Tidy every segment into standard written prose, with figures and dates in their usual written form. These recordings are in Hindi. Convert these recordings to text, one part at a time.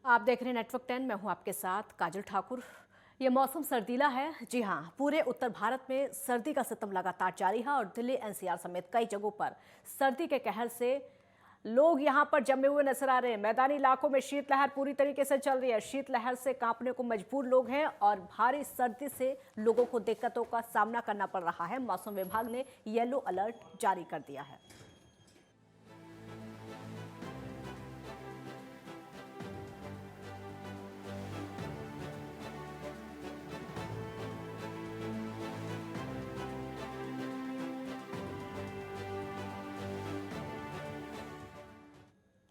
आप देख रहे हैं नेटवर्क 10। मैं हूं आपके साथ काजल ठाकुर। ये मौसम सर्दीला है। जी हां, पूरे उत्तर भारत में सर्दी का सितम लगातार जारी है और दिल्ली एनसीआर समेत कई जगहों पर सर्दी के कहर से लोग यहां पर जमे हुए नजर आ रहे हैं। मैदानी इलाकों में शीतलहर पूरी तरीके से चल रही है। शीतलहर से कांपने को मजबूर लोग हैं और भारी सर्दी से लोगों को दिक्कतों का सामना करना पड़ रहा है। मौसम विभाग ने येलो अलर्ट जारी कर दिया है।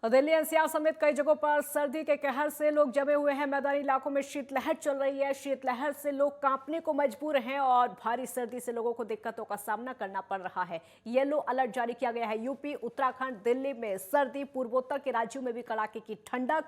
दिल्ली एनसीआर समेत कई जगहों पर सर्दी के कहर से लोग जमे हुए हैं। मैदानी इलाकों में शीतलहर चल रही है। शीतलहर से लोग कांपने को मजबूर हैं और भारी सर्दी से लोगों को दिक्कतों का सामना करना पड़ रहा है। येलो अलर्ट जारी किया गया है। यूपी, उत्तराखंड, दिल्ली में सर्दी, पूर्वोत्तर के राज्यों में भी कड़ाके की ठंडक,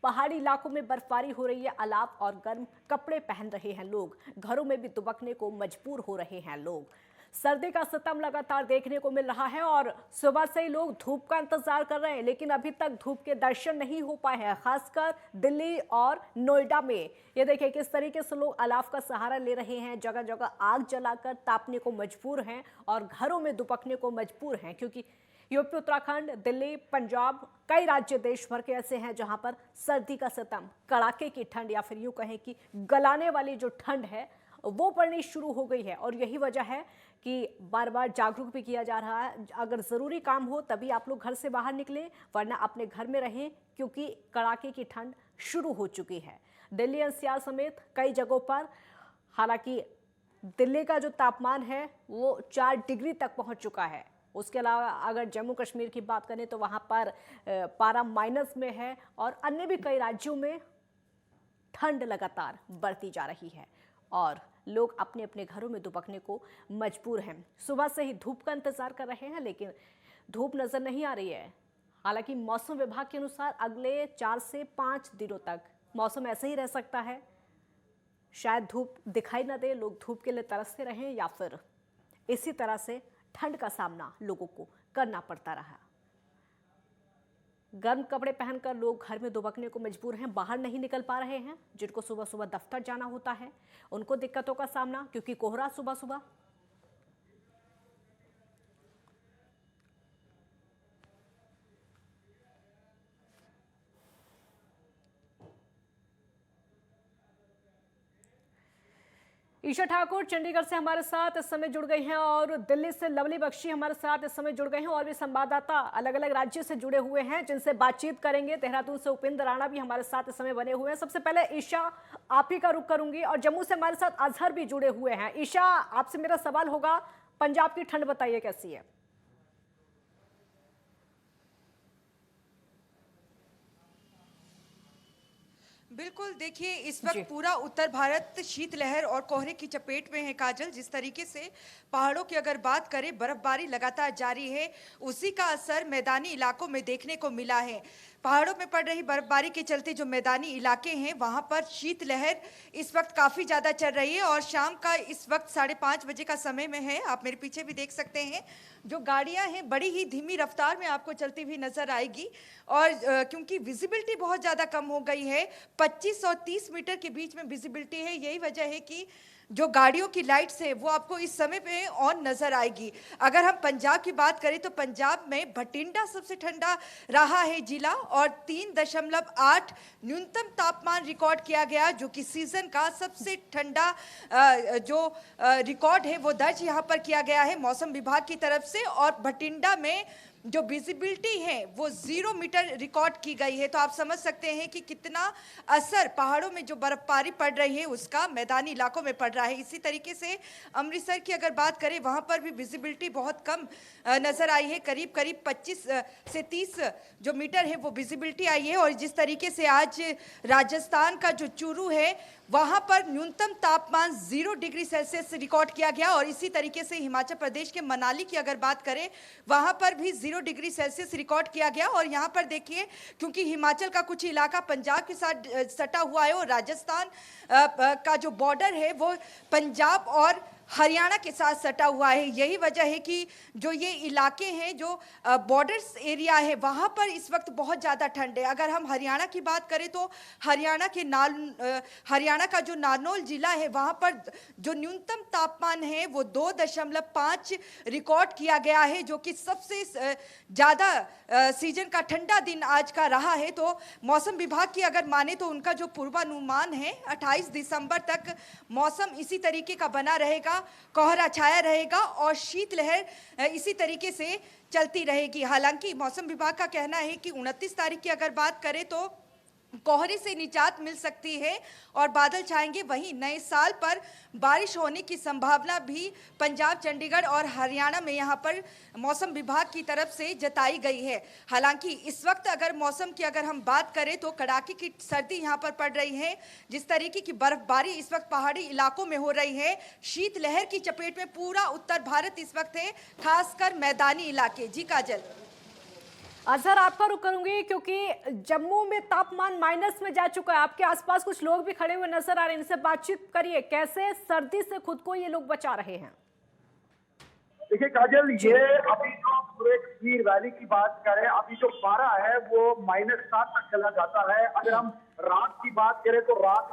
पहाड़ी इलाकों में बर्फबारी हो रही है। अलाव और गर्म कपड़े पहन रहे हैं लोग। घरों में भी दुबकने को मजबूर हो रहे हैं लोग। सर्दी का सितम लगातार देखने को मिल रहा है और सुबह से ही लोग धूप का इंतजार कर रहे हैं, लेकिन अभी तक धूप के दर्शन नहीं हो पाए हैं। खासकर दिल्ली और नोएडा में ये देखिए किस तरीके से लोग अलाव का सहारा ले रहे हैं। जगह जगह आग जलाकर तापने को मजबूर हैं और घरों में दुबकने को मजबूर हैं, क्योंकि यूपी, उत्तराखंड, दिल्ली, पंजाब, कई राज्य देश भर के ऐसे हैं जहां पर सर्दी का सितम, कड़ाके की ठंड या फिर यूं कहें कि गलाने वाली जो ठंड है वो पड़नी शुरू हो गई है। और यही वजह है कि बार बार जागरूक भी किया जा रहा है। अगर ज़रूरी काम हो तभी आप लोग घर से बाहर निकलें, वरना अपने घर में रहें, क्योंकि कड़ाके की ठंड शुरू हो चुकी है। दिल्ली एनसीआर समेत कई जगहों पर, हालांकि दिल्ली का जो तापमान है वो 4 डिग्री तक पहुंच चुका है। उसके अलावा अगर जम्मू कश्मीर की बात करें तो वहां पर पारा माइनस में है और अन्य भी कई राज्यों में ठंड लगातार बढ़ती जा रही है और लोग अपने अपने घरों में दुबकने को मजबूर हैं। सुबह से ही धूप का इंतजार कर रहे हैं, लेकिन धूप नजर नहीं आ रही है। हालांकि मौसम विभाग के अनुसार अगले 4 से 5 दिनों तक मौसम ऐसे ही रह सकता है। शायद धूप दिखाई ना दे, लोग धूप के लिए तरसते रहें या फिर इसी तरह से ठंड का सामना लोगों को करना पड़ता रहा। गर्म कपड़े पहनकर लोग घर में दुबकने को मजबूर हैं, बाहर नहीं निकल पा रहे हैं। जिनको सुबह सुबह दफ्तर जाना होता है उनको दिक्कतों का सामना, क्योंकि कोहरा सुबह सुबह। ईशा ठाकुर चंडीगढ़ से हमारे साथ इस समय जुड़ गई हैं और दिल्ली से लवली बख्शी हमारे साथ इस समय जुड़ गए हैं और भी संवाददाता अलग अलग राज्य से जुड़े हुए हैं जिनसे बातचीत करेंगे। देहरादून से उपेंद्र राणा भी हमारे साथ इस समय बने हुए हैं। सबसे पहले ईशा, आप ही का रुख करूंगी और जम्मू से हमारे साथ अजहर भी जुड़े हुए हैं। ईशा, आपसे मेरा सवाल होगा, पंजाब की ठंड बताइए कैसी है? बिल्कुल, देखिए इस वक्त पूरा उत्तर भारत शीतलहर और कोहरे की चपेट में है काजल। जिस तरीके से पहाड़ों की अगर बात करें, बर्फबारी लगातार जारी है, उसी का असर मैदानी इलाकों में देखने को मिला है। पहाड़ों में पड़ रही बर्फबारी के चलते जो मैदानी इलाके हैं वहां पर शीतलहर इस वक्त काफ़ी ज़्यादा चल रही है और शाम का इस वक्त 5:30 बजे का समय में है। आप मेरे पीछे भी देख सकते हैं जो गाड़ियां हैं बड़ी ही धीमी रफ्तार में आपको चलती हुई नजर आएगी और क्योंकि विजिबिलिटी बहुत ज़्यादा कम हो गई है, 25 और 30 मीटर के बीच में विजिबिलिटी है। यही वजह है कि जो गाड़ियों की लाइट्स है वो आपको इस समय पे ऑन नजर आएगी। अगर हम पंजाब की बात करें तो पंजाब में भटिंडा सबसे ठंडा रहा है जिला और 3.8 न्यूनतम तापमान रिकॉर्ड किया गया, जो कि सीजन का सबसे ठंडा जो रिकॉर्ड है वो दर्ज यहाँ पर किया गया है मौसम विभाग की तरफ से। और भटिंडा में जो विजिबिलिटी है वो 0 मीटर रिकॉर्ड की गई है। तो आप समझ सकते हैं कि कितना असर पहाड़ों में जो बर्फबारी पड़ रही है उसका मैदानी इलाकों में पड़ रहा है। इसी तरीके से अमृतसर की अगर बात करें, वहां पर भी विजिबिलिटी बहुत कम नजर आई है, करीब 25 से 30 जो मीटर है वो विजिबिलिटी आई है। और जिस तरीके से आज राजस्थान का जो चूरू है वहां पर न्यूनतम तापमान 0 डिग्री सेल्सियस रिकॉर्ड किया गया और इसी तरीके से हिमाचल प्रदेश के मनाली की अगर बात करें वहां पर भी 0 डिग्री सेल्सियस रिकॉर्ड किया गया। और यहां पर देखिए, क्योंकि हिमाचल का कुछ इलाका पंजाब के साथ सटा हुआ है और राजस्थान का जो बॉर्डर है वो पंजाब और हरियाणा के साथ सटा हुआ है। यही वजह है कि जो ये इलाके हैं, जो बॉर्डर्स एरिया है, वहाँ पर इस वक्त बहुत ज़्यादा ठंड है। अगर हम हरियाणा की बात करें तो हरियाणा का जो नारनौल जिला है, वहाँ पर जो न्यूनतम तापमान है वो 2.5 रिकॉर्ड किया गया है, जो कि सबसे ज़्यादा सीजन का ठंडा दिन आज का रहा है। तो मौसम विभाग की अगर माने तो उनका जो पूर्वानुमान है 28 दिसंबर तक मौसम इसी तरीके का बना रहेगा, कोहरा छाया रहेगा और शीतलहर इसी तरीके से चलती रहेगी। हालांकि मौसम विभाग का कहना है कि 29 तारीख की अगर बात करें तो कोहरे से निजात मिल सकती है और बादल छाएंगे। वहीं नए साल पर बारिश होने की संभावना भी पंजाब, चंडीगढ़ और हरियाणा में यहां पर मौसम विभाग की तरफ से जताई गई है। हालांकि इस वक्त अगर मौसम की अगर हम बात करें तो कड़ाके की सर्दी यहां पर पड़ रही है। जिस तरीके की बर्फबारी इस वक्त पहाड़ी इलाकों में हो रही है, शीतलहर की चपेट में पूरा उत्तर भारत इस वक्त है, खासकर मैदानी इलाके। जी काजल। अजहर, आपका रुख करूंगी क्योंकि जम्मू में तापमान माइनस में जा चुका है। आपके आसपास कुछ लोग भी खड़े हुए नजर आ रहे हैं, इनसे बातचीत करिए। कैसे सर्दी से खुद को ये लोग बचा रहे हैं? देखिए काजल, ये अभी जो पूरे कश्मीर वैली की बात करें, अभी जो पारा है वो -7 तक चला जाता है। अगर हम रात की बात करें तो रात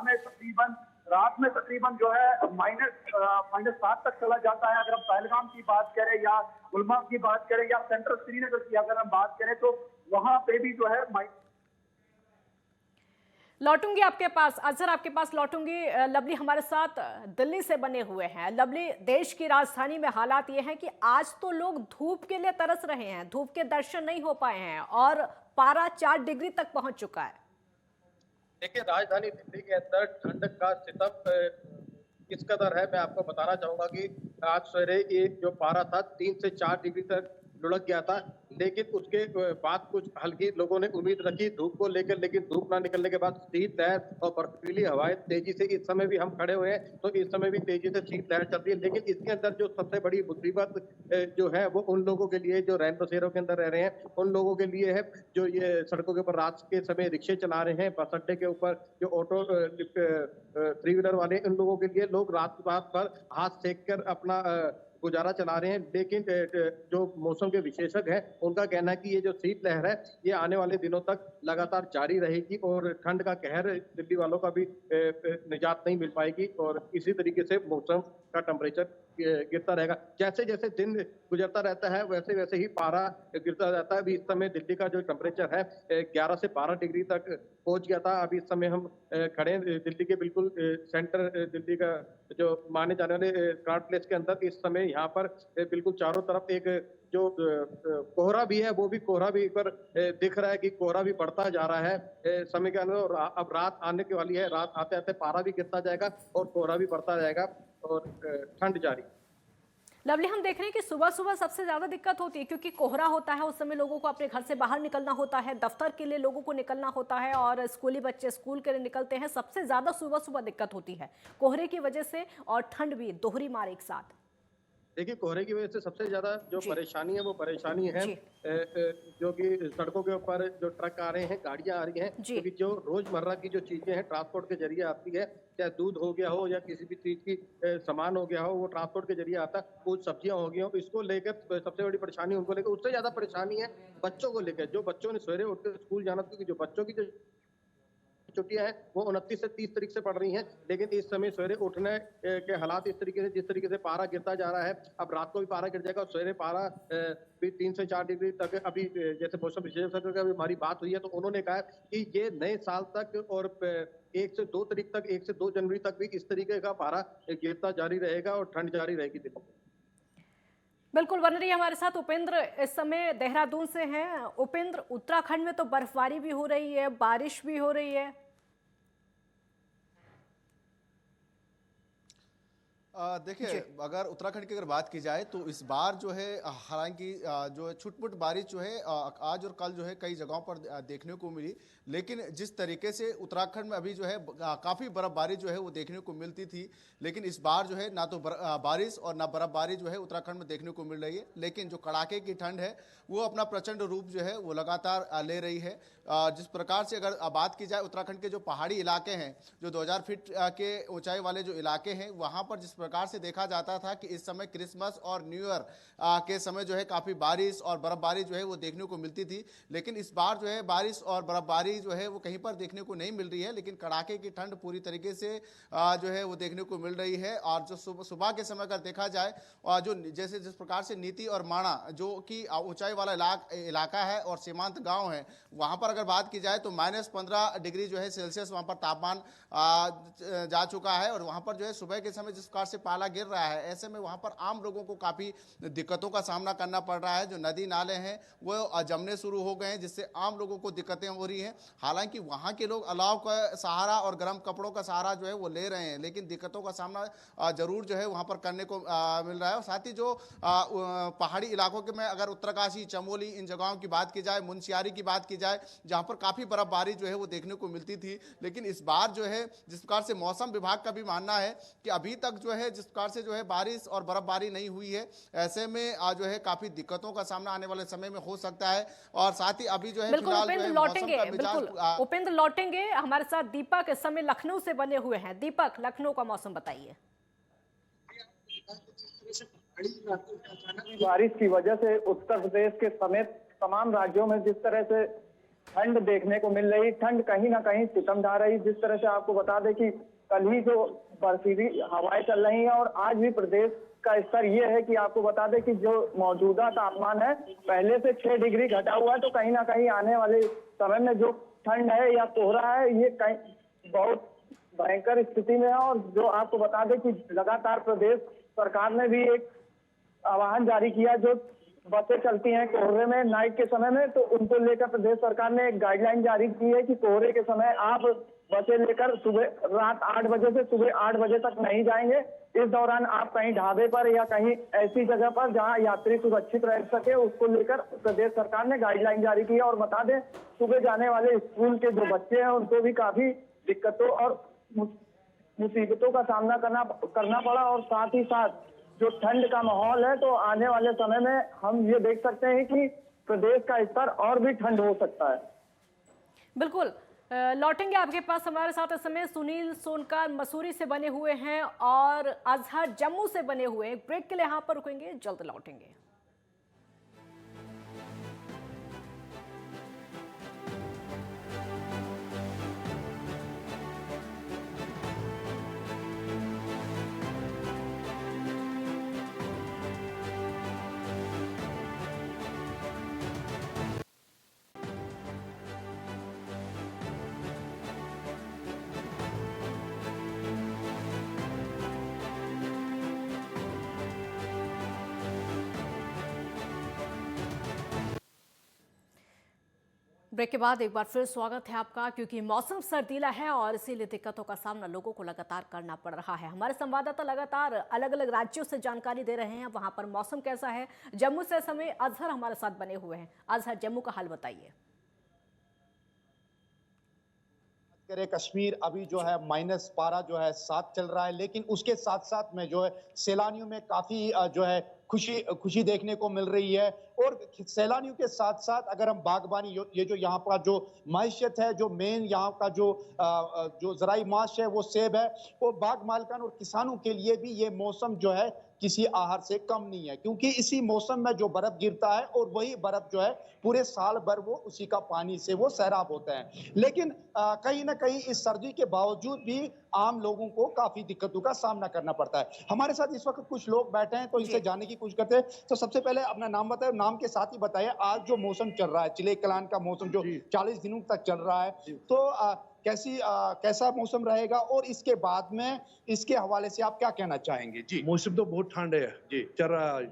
में तकरीबन जो है -7 तक चला जाता है। अगर हम पहलगाम की बात करें या गुलमर्ग की बात करें या सेंट्रल श्रीनगर की अगर हम बात करें तो वहां पे भी जो है लौटूंगी आपके पास, अजहर आपके पास लौटूंगी। लवली हमारे साथ दिल्ली से बने हुए हैं। लवली, देश की राजधानी में हालात ये हैं कि आज तो लोग धूप के लिए तरस रहे हैं, धूप के दर्शन नहीं हो पाए हैं और पारा 4 डिग्री तक पहुंच चुका है। देखिए, राजधानी दिल्ली के अंदर ठंड का सितम किस कदर है, मैं आपको बताना चाहूंगा कि आज सवेरे ये जो पारा था 3 से 4 डिग्री तक लुढ़क गया था, लेकिन उसके बाद कुछ हल्की लोगों ने उम्मीद रखी धूप को लेकर, लेकिन धूप ना निकलने के बाद शीतलहर और बर्फीली हवाएं तेजी से, इस समय भी हम खड़े हुए हैं तो इस समय भी तेजी से शीतलहर चल रही है। लेकिन इसके अंदर जो सबसे बड़ी मुसीबत जो है वो उन लोगों के लिए जो रैन बसेरों के अंदर रह रहे हैं, उन लोगों के लिए है जो ये सड़कों के ऊपर रात के समय रिक्शे चला रहे हैं, बस अड्डे के ऊपर जो ऑटो थ्री व्हीलर वाले, उन लोगों के लिए लोग रात भर हाथ सेक कर अपना गुजारा चला रहे हैं। लेकिन जो मौसम के विशेषज्ञ हैं उनका कहना है कि ये जो शीतलहर है ये आने वाले दिनों तक लगातार जारी रहेगी और ठंड का कहर दिल्ली वालों का भी निजात नहीं मिल पाएगी और इसी तरीके से मौसम का टेम्परेचर गिरता रहेगा। जैसे जैसे दिन गुजरता रहता है वैसे वैसे ही पारा गिरता रहता है। अभी इस समय दिल्ली का जो टेम्परेचर है 11 से 12 डिग्री तक पहुंच गया था। अभी इस समय हम खड़े हैं दिल्ली के बिल्कुल सेंटर, दिल्ली का जो माने जाने वाले क्राउड प्लेस के अंदर। इस समय यहाँ पर बिल्कुल चारों तरफ एक जो कोहरा भी है वो भी कोहरा भी पर दिख रहा है कि कोहरा भी बढ़ता जा रहा है समय के अंदर। और अब रात आने की वाली है, रात आते आते पारा भी गिरता जाएगा और कोहरा भी बढ़ता जाएगा और ठंड जारी। लवली, हम देख रहे हैं कि सुबह सुबह सबसे ज्यादा दिक्कत होती है क्योंकि कोहरा होता है, उस समय लोगों को अपने घर से बाहर निकलना होता है, दफ्तर के लिए लोगों को निकलना होता है और स्कूली बच्चे स्कूल के लिए निकलते हैं। सबसे ज्यादा सुबह सुबह दिक्कत होती है कोहरे की वजह से और ठंड भी दोहरी मार एक साथ। देखिए, कोहरे की वजह से सबसे ज्यादा जो परेशानी है वो परेशानी है जो कि सड़कों के ऊपर जो ट्रक आ रहे हैं, गाड़ियां आ रही हैं, क्योंकि जो रोजमर्रा की जो चीजें हैं ट्रांसपोर्ट के जरिए आती है, चाहे दूध हो गया हो या किसी भी चीज की सामान हो गया हो, वो ट्रांसपोर्ट के जरिए आता है। कुछ सब्जियां हो गई हो, इसको लेकर सबसे बड़ी परेशानी उनको लेकर। उससे ज्यादा परेशानी है बच्चों को लेकर, जो बच्चों ने सवेरे उठकर स्कूल जाना, क्योंकि जो बच्चों की जो छुट्टियां हैं वो 29 से 30 तारीख से पड़ रही हैं। लेकिन इस समय सवेरे उठने के हालात इस तरीके से, जिस तरीके से पारा गिरता जा रहा है, अब रात को भी पारा गिर जाएगा और सवेरे पारा भी 3 से 4 डिग्री तक। अभी जैसे मौसम विशेषज्ञ का हमारी बात हुई है तो उन्होंने कहा कि ये नए साल तक और 1 से 2 तारीख तक, 1 से 2 जनवरी तक भी इस तरीके का पारा गिरता जारी रहेगा और ठंड जारी रहेगी दिल्ली में। बिल्कुल, बन रही है हमारे साथ उपेंद्र इस समय देहरादून से हैं। उपेंद्र, उत्तराखंड में तो बर्फबारी भी हो रही है, बारिश भी हो रही है। देखिए, अगर उत्तराखंड की अगर बात की जाए तो इस बार जो है हालांकि जो छुटपुट बारिश जो है आज और कल जो है कई जगहों पर देखने को मिली, लेकिन जिस तरीके से उत्तराखंड में अभी जो है काफ़ी बर्फबारी जो है वो देखने को मिलती थी, लेकिन इस बार जो है ना तो बारिश और ना बर्फबारी जो है उत्तराखंड में देखने को मिल रही है। लेकिन जो कड़ाके की ठंड है वो अपना प्रचंड रूप जो है वो लगातार ले रही है। जिस प्रकार से अगर बात की जाए उत्तराखंड के जो पहाड़ी इलाके हैं, जो 2000 फीट के ऊंचाई वाले जो इलाके हैं, वहां पर जिस प्रकार से देखा जाता था कि इस समय क्रिसमस और न्यू ईयर के समय जो है काफी बारिश और बर्फबारी जो है वो देखने को मिलती थी, लेकिन इस बार जो है बारिश और बर्फबारी जो है वो कहीं पर देखने को नहीं मिल रही है, लेकिन कड़ाके की ठंड पूरी तरीके से जो है वो देखने को मिल रही है। और जो सुबह के समय अगर देखा जाए, और जो जैसे जिस प्रकार से नीति और माणा जो कि ऊंचाई वाला इलाका है और सीमांत गांव है, वहां पर अगर बात की जाए तो -15 डिग्री जो है सेल्सियस वहां पर तापमान जा चुका है। और वहां पर जो है सुबह के समय जिस प्रकार से पाला गिर रहा है, ऐसे में वहां पर आम लोगों को काफी दिक्कतों का सामना करना पड़ रहा है। जो नदी नाले हैं वो जमने शुरू हो गए हैं, जिससे आम लोगों को दिक्कतें हो रही हैं। हालांकि वहां के लोग अलाव का सहारा और गर्म कपड़ों का सहारा जो है वो ले रहे हैं, लेकिन दिक्कतों का सामना जरूर जो है वहां पर करने को मिल रहा है। और साथ ही जो पहाड़ी इलाकों के में अगर उत्तरकाशी, चमोली, इन जगहों की बात की जाए, मुनस्यारी की बात की जाए, जहां पर काफी बर्फबारी जो है वो देखने को मिलती थी, लेकिन इस बार जो है जिस प्रकार से मौसम विभाग का भी मानना है कि अभी तक जो है जिस प्रकार से जो है बारिश और बर्फबारी नहीं हुई है, ऐसे में जो है काफी दिक्कतों का सामना आने वाले समय में हो सकता है। और साथ ही अभी जो है बिल्कुल फिलहाल जो उपेंद्र है लौटेंगे, मौसम का बिल्कुल मिजाज उपेंद्र लौटेंगे। हमारे साथ दीपक इस समय लखनऊ से बने हुए हैं। दीपक, लखनऊ का मौसम बताइए। बारिश की वजह से उत्तर प्रदेश के समेत तमाम राज्यों में जिस तरह से ठंड देखने को मिल रही, ठंड कहीं ना कहीं सितम ढा रही। जिस तरह से आपको बता दें कि कल ही जो बर्फीली हवाएं चल रही हैं और आज भी प्रदेश का स्तर ये है कि आपको बता दें कि जो मौजूदा तापमान है पहले से 6 डिग्री घटा हुआ है। तो कहीं ना कहीं आने वाले समय में जो ठंड है या कोहरा है, ये कहीं बहुत भयंकर स्थिति में है। और जो आपको बता दें कि लगातार प्रदेश सरकार ने भी एक आह्वान जारी किया, जो बसें चलती हैं कोहरे में नाइट के समय में, तो उनको लेकर प्रदेश सरकार ने एक गाइडलाइन जारी की है कि कोहरे के समय आप बसें लेकर रात 8 बजे से सुबह 8 बजे तक नहीं जाएंगे। इस दौरान आप कहीं ढाबे पर या कहीं ऐसी जगह पर जहां यात्री सुरक्षित रह सके, उसको लेकर प्रदेश सरकार ने गाइडलाइन जारी की है। और बता दें, सुबह जाने वाले स्कूल के जो बच्चे हैं उनको भी काफी दिक्कतों और मुसीबतों का सामना करना पड़ा। और साथ ही साथ जो ठंड का माहौल है, तो आने वाले समय में हम ये देख सकते हैं कि प्रदेश का स्तर और भी ठंड हो सकता है। बिल्कुल लौटेंगे आपके पास। हमारे साथ इस समय सुनील सोनकर मसूरी से बने हुए हैं और अजहर जम्मू से बने हुए हैं। ब्रेक के लिए यहाँ पर रुकेंगे, जल्द लौटेंगे। ब्रेक के बाद एक बार फिर स्वागत है आपका, क्योंकि मौसम सर्दीला है और इसीलिए दिक्कतों का सामना लोगों को लगातार करना पड़ रहा है। हमारे संवाददाता लगातार अलग अलग राज्यों से जानकारी दे रहे हैं वहां पर मौसम कैसा है। जम्मू से समय अजहर हमारे साथ बने हुए हैं। अजहर, जम्मू का हाल बताइए। कश्मीर अभी जो है -12 जो है 7 चल रहा है, लेकिन उसके साथ साथ में जो है सैलानियों में काफी जो है खुशी देखने को मिल रही है। और सैलानियों के साथ साथ अगर हम बागबानी, ये जो यहाँ पर जो माइशियत है, जो मेन यहाँ का जो ज़राई माश है वो सेब है, वो बाग मालिकान और किसानों के लिए भी ये मौसम जो है किसी आहार से कम नहीं है, क्योंकि इसी मौसम में जो बर्फ गिरता है और वही बर्फ जो है पूरे साल भर वो उसी का पानी से वो सैराब होता है। लेकिन कहीं ना कहीं इस सर्दी के बावजूद भी आम लोगों को काफी दिक्कतों का सामना करना पड़ता है। हमारे साथ इस वक्त कुछ लोग बैठे हैं, तो इनसे जानने की कोशिश करते हैं। तो सबसे पहले अपना नाम बताएं, नाम के साथ ही बताइए आज जो मौसम चल रहा है, चिले कलान का मौसम जो 40 दिनों तक चल रहा है, तो कैसा मौसम रहेगा और इसके बाद में इसके हवाले से आप क्या कहना चाहेंगे? जी, मौसम तो बहुत ठंड है जी, चल रहा है,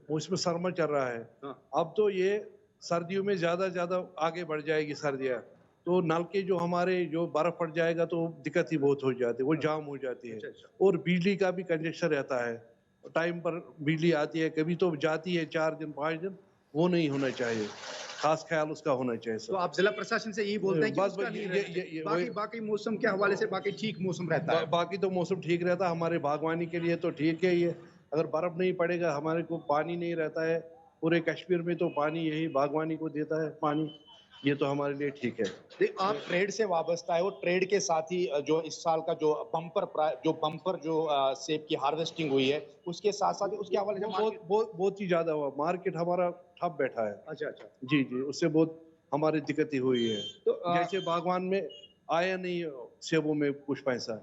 मौसम सरमा चल रहा है। अब तो ये सर्दियों में ज्यादा आगे बढ़ जाएगी सर्दियाँ, तो नल के जो हमारे जो बर्फ पड़ जाएगा तो दिक्कत ही बहुत हो जाती है, वो जाम हो जाती है। और बिजली का भी कंजेक्शन रहता है, टाइम पर बिजली आती है, कभी तो जाती है 4 दिन 5 दिन, वो नहीं होना चाहिए, खास ख्याल उसका होना चाहिए। तो आप जिला प्रशासन से यही बोलते हैं कि उसका नहीं बाकी मौसम के हवाले से बाकी ठीक मौसम रहता है? बाकी तो मौसम ठीक रहता है, हमारे बागवानी के लिए तो ठीक है। ये अगर बर्फ नहीं पड़ेगा, हमारे को पानी नहीं रहता है, पूरे कश्मीर में तो पानी यही बागवानी को देता है पानी, ये तो हमारे लिए ठीक है। आप ट्रेड से वाबस्ता है, वो ट्रेड के साथ ही जो इस साल का जो बम्पर जो सेब की हार्वेस्टिंग हुई है, उसके साथ साथ उसके हवाले से बहुत ही ज्यादा हुआ। मार्केट हमारा ठप बैठा है। अच्छा। जी जी, उससे बहुत हमारी दिक्कतें हुई है। तो जैसे बागवान में आया नहीं सेबों में कुछ पैसा।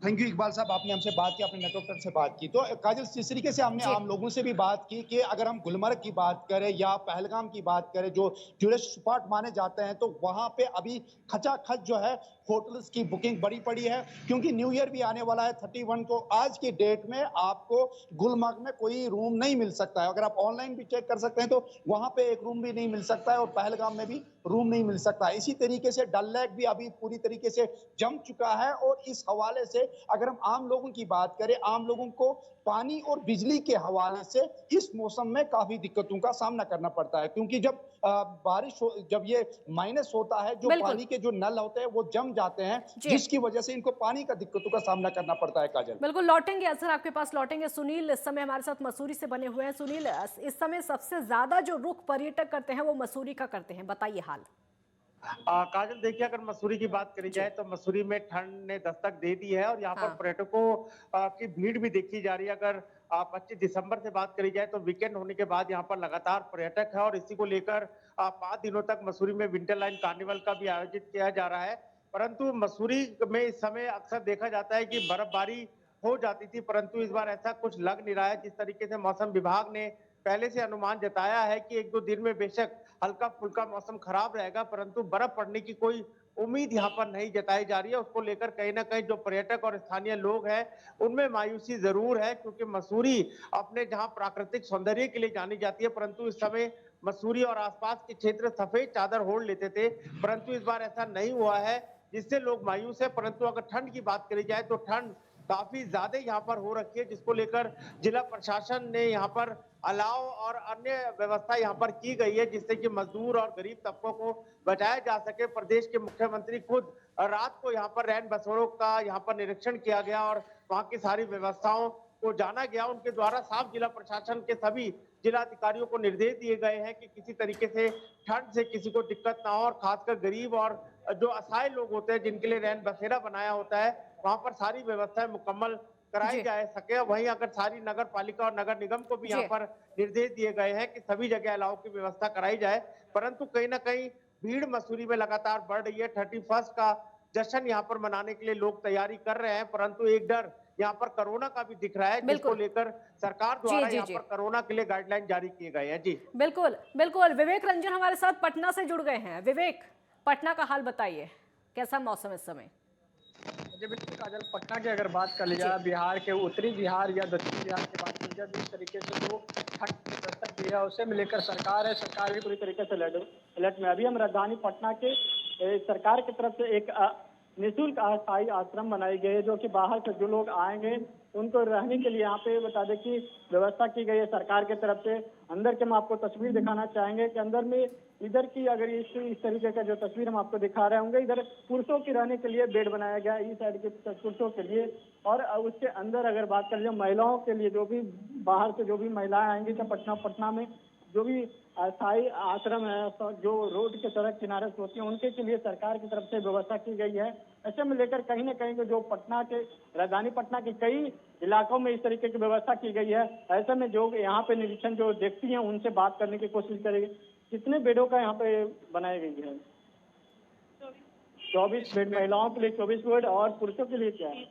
थैंक यू इकबाल साहब, आपने हमसे बात की, अपने नेटवर्क से बात की। तो काजल, जिस तरीके से हमने जी। आम लोगों से भी बात की कि अगर हम गुलमर्ग की बात करें या पहलगाम की बात करें जो टूरिस्ट स्पॉट माने जाते हैं, तो वहां पे अभी खचाखच जो है होटल्स की बुकिंग बड़ी पड़ी है, क्योंकि न्यू ईयर भी आने वाला है 31 को। आज की डेट में आपको गुलमर्ग में कोई रूम नहीं मिल सकता है। अगर आप ऑनलाइन भी चेक कर सकते हैं तो वहां पे एक रूम भी नहीं मिल सकता है, और पहलगाम में भी रूम नहीं मिल सकता है। इसी तरीके से डल लेक भी अभी पूरी तरीके से जम चुका है। और इस हवाले से अगर हम आम लोगों की बात करें, आम लोगों को पानी और बिजली के हवाले से इस मौसम में काफी दिक्कतों का सामना करना पड़ता है, क्योंकि जब बारिश हो, जब ये माइनस होता है, जो बिल्कुल। पानी के जो नल होते हैं वो जम जाते हैं, जी। जिसकी वजह से इनको पानी का दिक्कतों का सामना करना पड़ता है। काजल, बिल्कुल लौटेंगे, असर आपके पास लौटेंगे। सुनील इस समय हमारे साथ मसूरी से बने हुए हैं। सुनील, इस समय सबसे ज्यादा जो रुख पर्यटक करते हैं वो मसूरी का करते हैं, बताइए हाल। काजल, देखिए, अगर मसूरी की बात करी जाए तो मसूरी में ठंड ने दस्तक दे दी है और यहाँ पर हाँ। पर्यटकों की भीड़ भी देखी जा रही है। अगर 25 दिसंबर से बात करी जाए तो वीकेंड होने के बाद यहाँ पर लगातार पर्यटक है और इसी को लेकर 5 दिनों तक मसूरी में विंटर लाइन कार्निवल का भी आयोजित किया जा रहा है। परंतु मसूरी में इस समय अक्सर देखा जाता है कि बर्फबारी हो जाती थी, परंतु इस बार ऐसा कुछ लग नहीं रहा है। जिस तरीके से मौसम विभाग ने पहले से अनुमान जताया है कि 1-2 दिन में बेशक हल्का फुल्का मौसम खराब रहेगा, परंतु बर्फ पड़ने की कोई उम्मीद यहाँ पर नहीं जताई जा रही है। उसको लेकर कहीं ना कहीं जो पर्यटक और स्थानीय लोग हैं उनमें मायूसी जरूर है, क्योंकि मसूरी अपने जहाँ प्राकृतिक सौंदर्य के लिए जानी जाती है, परंतु इस समय मसूरी और आसपास के क्षेत्र सफेद चादर ओढ़ लेते थे, परंतु इस बार ऐसा नहीं हुआ है, जिससे लोग मायूस है। परंतु अगर ठंड की बात करी जाए तो ठंड काफी ज्यादा यहाँ पर हो रखी है, जिसको लेकर जिला प्रशासन ने यहाँ पर अलाव और अन्य व्यवस्था यहाँ पर की गई है, जिससे कि मजदूर और गरीब तबकों को बचाया जा सके। प्रदेश के मुख्यमंत्री खुद रात को यहाँ पर रैन बसेरों का यहाँ पर निरीक्षण किया गया और वहाँ की सारी व्यवस्थाओं को जाना गया। उनके द्वारा साफ जिला प्रशासन के सभी जिला अधिकारियों को निर्देश दिए गए हैं कि किसी तरीके से ठंड से किसी को दिक्कत ना हो, और खासकर गरीब और जो असहाय लोग होते हैं जिनके लिए रैन बसेरा बनाया होता है, वहां पर सारी व्यवस्थाएं मुकम्मल कराई जा सके। वहीं अगर सारी नगर पालिका और नगर निगम को भी यहाँ पर निर्देश दिए गए हैं कि सभी जगह अलाव की व्यवस्था कराई जाए, परंतु कहीं ना कहीं भीड़ मसूरी में लगातार बढ़ रही है। 31 का जश्न यहाँ पर मनाने के लिए लोग तैयारी कर रहे हैं, परंतु एक डर यहाँ पर कोरोना का भी दिख रहा है, जिसको लेकर सरकार द्वारा यहाँ पर कोरोना के लिए गाइडलाइन जारी किए गए हैं। जी बिल्कुल बिल्कुल। विवेक रंजन हमारे साथ पटना से जुड़ गए हैं। विवेक, पटना का हाल बताइए, कैसा मौसम इस समय? जी बिल्कुल काजल, पटना की अगर बात कर ली जाए, बिहार के उत्तरी बिहार या दक्षिणी बिहार की बात की जाए, जिस तरीके से जो ठंड की दस्तक दी है उसे लेकर सरकार भी पूरी तरीके से अलर्ट में। अभी हम राजधानी पटना के सरकार की तरफ से एक निःशुल्क अस्थायी आश्रम बनाई गई है, जो कि बाहर से जो लोग आएंगे उनको रहने के लिए यहाँ पे बता दें कि व्यवस्था की गई है सरकार की तरफ से। अंदर के हम आपको तस्वीर दिखाना चाहेंगे कि अंदर में इधर की अगर इस तरीके का जो तस्वीर हम आपको दिखा रहे होंगे, इधर पुरुषों के रहने के लिए बेड बनाया गया है, इस साइड के पुरुषों के लिए। और उसके अंदर अगर बात कर ले महिलाओं के लिए, जो भी बाहर से जो भी महिलाएं आएंगी तो पटना में जो भी अस्थायी आश्रम है जो रोड के सड़क किनारे से होती है, उनके के लिए सरकार की तरफ से व्यवस्था की गई है। ऐसे में लेकर कहीं ना कहीं जो पटना के राजधानी पटना के कई इलाकों में इस तरीके की व्यवस्था की गई है। ऐसे में जो यहाँ पे निरीक्षण जो देखती हैं उनसे बात करने की कोशिश करेंगे। कितने बेडों का यहाँ पे बनाई गई है? 24 बेड, महिलाओं के लिए 24 बेड और पुरुषों के लिए क्या है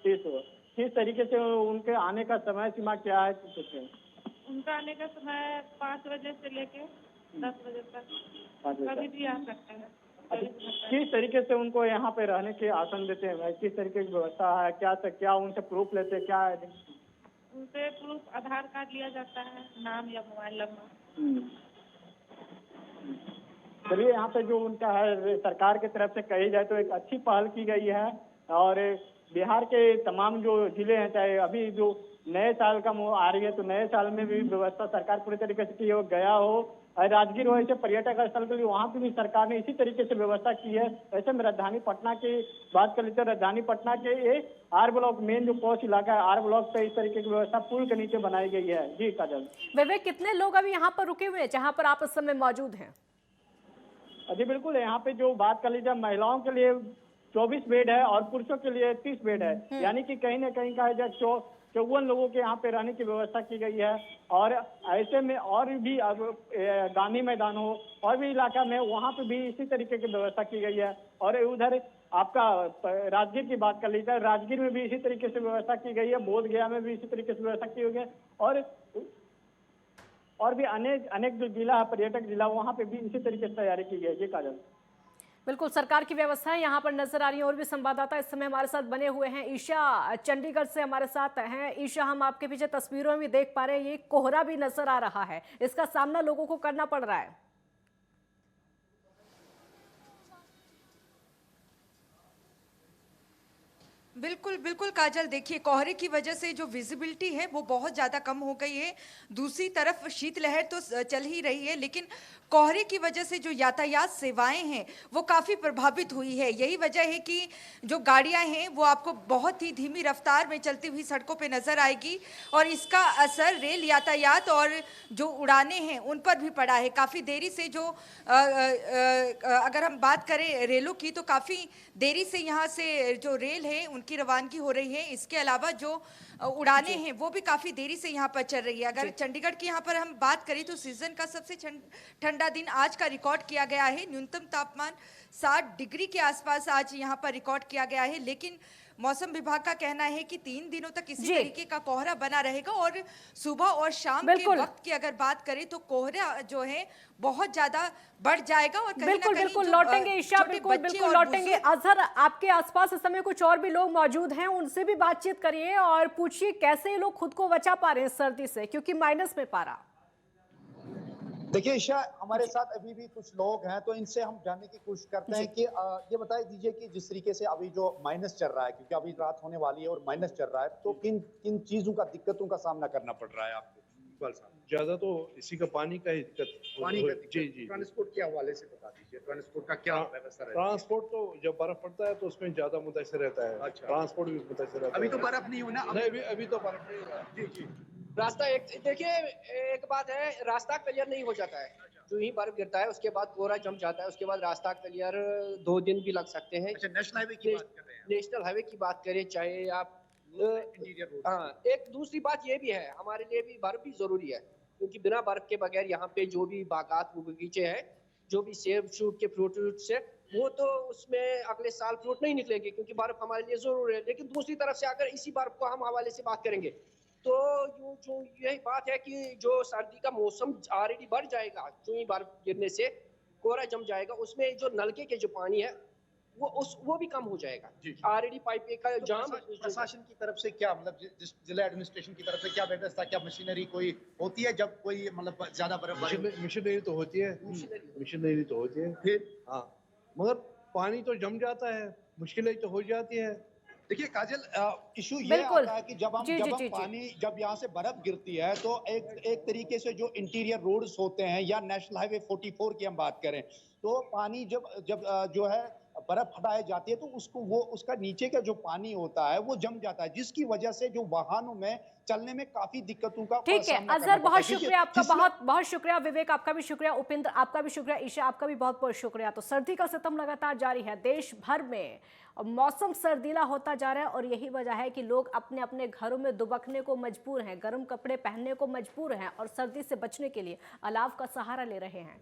30 बेड। किस तरीके से उनके आने का समय सीमा क्या है? उनका आने का समय 5 बजे से लेके 10 बजे तक, कभी भी आ सकते हैं। किस तरीके से उनको यहाँ पे रहने के आसन देते हैं भाई? किस तरीके की व्यवस्था है? क्या उनसे प्रूफ लेते हैं? क्या है उनसे प्रूफ? आधार कार्ड लिया जाता है, नाम या मोबाइल नंबर। चलिए, यहाँ पे जो उनका है सरकार की तरफ से कही जाए तो एक अच्छी पहल की गई है। और बिहार के तमाम जो जिले हैं, चाहे अभी जो नए साल का आ रही है तो नए साल में भी व्यवस्था सरकार पूरी तरीके से की हो, गया हो राजगीर हो, ऐसे पर्यटक स्थल के लिए वहाँ पे भी सरकार ने इसी तरीके से व्यवस्था की है। ऐसे में राजधानी पटना की बात कर लेते हैं, राजधानी पटना के ये आर ब्लॉक मेन जो पॉश इलाका है, आर ब्लॉक पे इस तरीके की व्यवस्था पुल के नीचे बनाई गई है। जी काजल। विवेक, कितने लोग अभी यहाँ पर रुके हुए हैं जहाँ पर आप इस समय मौजूद हैं? जी बिल्कुल, यहाँ पे जो बात कर लीजिए महिलाओं के लिए 24 बेड है और पुरुषों के लिए 30 बेड है, यानी कि कहीं ना कहीं कहा जाए 54 लोगों के यहाँ पे रहने की व्यवस्था की गई है। और ऐसे में और भी अब गांधी मैदान हो और भी इलाका में वहाँ पे भी इसी तरीके की व्यवस्था की गई है। और उधर आपका राजगीर की बात कर लीजिए, राजगीर में भी इसी तरीके से व्यवस्था की गई है, बोध गया में भी इसी तरीके से व्यवस्था की गई है। और भी अनेक जो जिला है, पर्यटक जिला, वहाँ पे भी इसी तरीके से तैयारी की गई है। जी काजल, बिल्कुल सरकार की व्यवस्थाएं यहाँ पर नजर आ रही हैं। और भी संवाददाता इस समय हमारे साथ बने हुए हैं। ईशा चंडीगढ़ से हमारे साथ हैं। ईशा, हम आपके पीछे तस्वीरों में भी देख पा रहे हैं, ये कोहरा भी नजर आ रहा है, इसका सामना लोगों को करना पड़ रहा है। बिल्कुल बिल्कुल काजल, देखिए कोहरे की वजह से जो विजिबिलिटी है वो बहुत ज़्यादा कम हो गई है। दूसरी तरफ शीतलहर तो चल ही रही है, लेकिन कोहरे की वजह से जो यातायात सेवाएं हैं वो काफ़ी प्रभावित हुई है। यही वजह है कि जो गाड़ियां हैं वो आपको बहुत ही धीमी रफ्तार में चलती हुई सड़कों पे नज़र आएगी, और इसका असर रेल यातायात और जो उड़ानें हैं उन पर भी पड़ा है। काफ़ी देरी से जो अगर हम बात करें रेलों की, तो काफ़ी देरी से यहाँ से जो रेल है उनकी रवानगी हो रही है। इसके अलावा जो उड़ानें हैं वो भी काफ़ी देरी से यहाँ पर चल रही है। अगर चंडीगढ़ की यहाँ पर हम बात करें तो सीजन का सबसे ठंडा दिन आज का रिकॉर्ड किया गया है। न्यूनतम तापमान 60 डिग्री के आसपास आज यहाँ पर रिकॉर्ड किया गया है, लेकिन मौसम विभाग का कहना है कि 3 दिनों तक इसी तरीके का कोहरा बना रहेगा। और सुबह और शाम के वक्त की अगर बात करें तो कोहरा जो है बहुत ज्यादा बढ़ जाएगा। और बिल्कुल बिल्कुल लौटेंगे ईशा, बिल्कुल बिल्कुल लौटेंगे। अजहर, आपके आसपास इस समय कुछ और भी लोग मौजूद हैं, उनसे भी बातचीत करिए और पूछिए कैसे ये लोग खुद को बचा पा रहे हैं सर्दी से, क्योंकि माइनस में पारा। देखिए ईशा, हमारे साथ अभी भी कुछ लोग हैं, तो इनसे हम जानने की कोशिश करते हैं कि ये बता दीजिए कि जिस तरीके से अभी जो माइनस चल रहा है, क्योंकि अभी रात होने वाली है और माइनस चल रहा है, तो किन किन चीजों का दिक्कतों का सामना करना पड़ रहा है आपको? ज्यादा तो इसी का पानी का ही दिक्कत। पानी का जी जी। ट्रांसपोर्ट के हवाले से बता दीजिए, ट्रांसपोर्ट का क्या व्यवस्था है? ट्रांसपोर्ट तो जब बर्फ पड़ता है तो उसमें ज्यादा मुतासर रहता है। अच्छा। ट्रांसपोर्ट भी मुतासर रहता है। अभी तो बर्फ नहीं होना। नहीं, अभी तो बर्फ नहीं हुआ। जी जी। रास्ता देखिए, एक बात है, रास्ता क्लियर नहीं हो जाता है। जो ही बर्फ गिरता है उसके बाद कोहरा जम जाता है, उसके बाद रास्ता क्लियर 2 दिन भी लग सकते हैं। अच्छा, नेशनल हाईवे की बात कर रहे हैं? नेशनल हाईवे की बात करें, चाहे आप हाँ। एक दूसरी बात ये भी है, हमारे लिए भी बर्फ भी जरूरी है, क्योंकि बिना बर्फ के बगैर यहाँ पे जो भी बागात बगीचे हैं, जो भी सेब शूट के फ्रूट से, वो तो उसमें अगले साल फ्रूट नहीं निकलेंगे, क्योंकि बर्फ हमारे लिए जरूरी है। लेकिन दूसरी तरफ से अगर इसी बर्फ को हम हवाले से बात करेंगे तो जो यही बात है कि जो सर्दी का मौसम ऑलरेडी बढ़ जाएगा, जो ही बर्फ गिरने से कोहरा जम जाएगा, उसमें जो नलके के जो पानी है वो भी कम हो जाएगा। ऑलरेडी पाइप का तो जाम। प्रशासन की तरफ से क्या, मतलब जिला एडमिनिस्ट्रेशन की तरफ से क्या व्यवस्था, क्या मशीनरी कोई होती है जब कोई मतलब ज्यादा बर्फबारी? मशीनरी तो होती है, मशीनरी तो होती है फिर, हाँ, मगर पानी तो जम जाता है, मुश्किलें तो हो जाती है। देखिए काजल, इशू ये आता है कि जब पानी, जब यहाँ से बर्फ गिरती है तो एक तरीके से जो इंटीरियर रोड्स होते हैं या नेशनल हाईवे 44 की हम बात करें, तो पानी जब जो है बर्फ हटाई जाती है तो उसका नीचे का जो पानी होता है वो जम जाता है, जिसकी वजह से जो वाहनों में चलने में काफी दिक्कतों का ठीक है अजहर, बहुत शुक्रिया आपका, बहुत बहुत शुक्रिया। विवेक आपका भी शुक्रिया, उपेंद्र आपका भी शुक्रिया, ईशा आपका भी बहुत बहुत शुक्रिया। तो सर्दी का सितम लगातार जारी है देश भर में, मौसम सर्दीला होता जा रहा है और यही वजह है कि लोग अपने अपने घरों में दुबकने को मजबूर हैं, गर्म कपड़े पहनने को मजबूर हैं और सर्दी से बचने के लिए अलाव का सहारा ले रहे हैं।